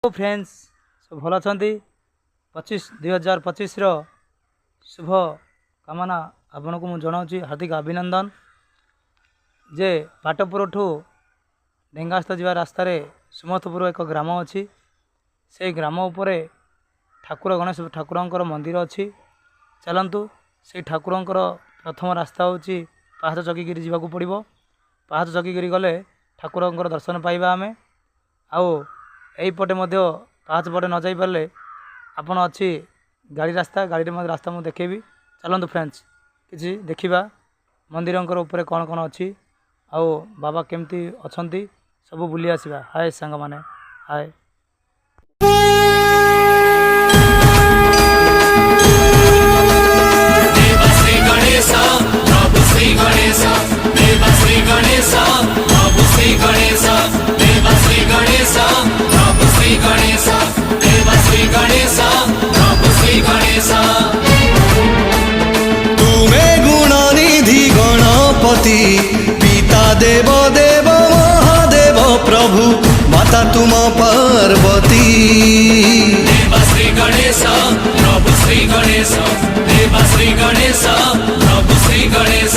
Friends सब भल अच्छा 2025 शुभ कामना आपन को मुझे जनाऊँ हार्दिक अभिनंदन जे पाटपुर ठू ढेंगास्थ जा रास्तार सुमथपुर एक ग्राम अच्छी से ग्राम उपरे ठाकुर गणेश ठाकुर मंदिर अच्छी चलतु से ठाकुर प्रथम रास्ता हूँ पाहाच चकीगिरी जावाक पड़ो पाहाच चकीगिरी गले ठाकुर दर्शन पाइबा आमे आईपटे पाहाच पटे न जाई पारे आपन अच्छी गाड़ी रास्ता गाड़ी रास्ता मुझे देखेबी चलतु फ्रेंड्स किसी देखा मंदिर ऊपर कौन कौन अच्छी आओ बाबा केमती अच्छा सब बुली आसवा हाय सांग माने हाय पिता देव देव महादेव प्रभु माता तुम पार्वती देव श्री गणेश प्रभु श्री गणेश देव श्री गणेश प्रभु श्री गणेश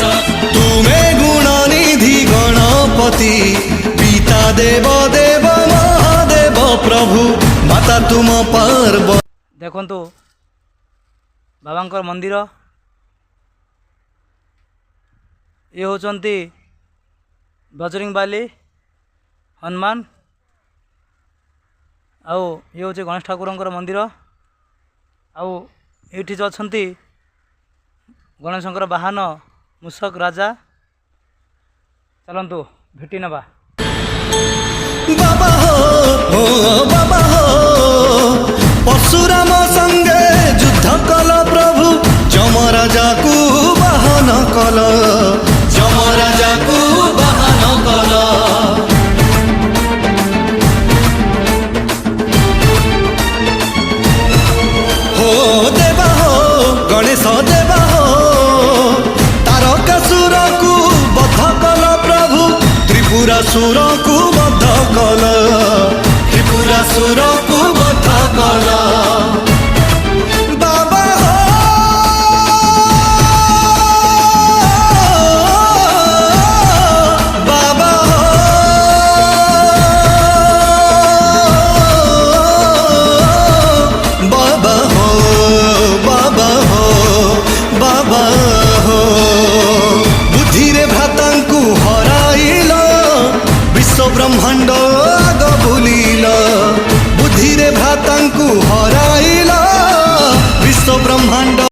तुम्हें गुणनिधि गणपति पिता देव देव महादेव प्रभु माता तुम पार्वती। देखंतु बाबांकर मंदिर ये होचंती बजरंगबाली हनुमान आउ ये हूँ गणेश ठाकुर मंदिर आउ ये अच्छा गणेश वाहन मूषक राजा चलतु भेटी नवा बाबा हो परशुराम संगे युद्ध कल प्रभु जमराजा को वाहन कल जमराजा को वाहन कल हो देवा हो गणेश देवा हो तारकासुर को बध कल प्रभु त्रिपुरासुर को बध कल त्रिपुरासुर को बध कल ब्रह्मांड आग भूलिल बुद्धि रे भ्राता हराइल विश्व ब्रह्मांड।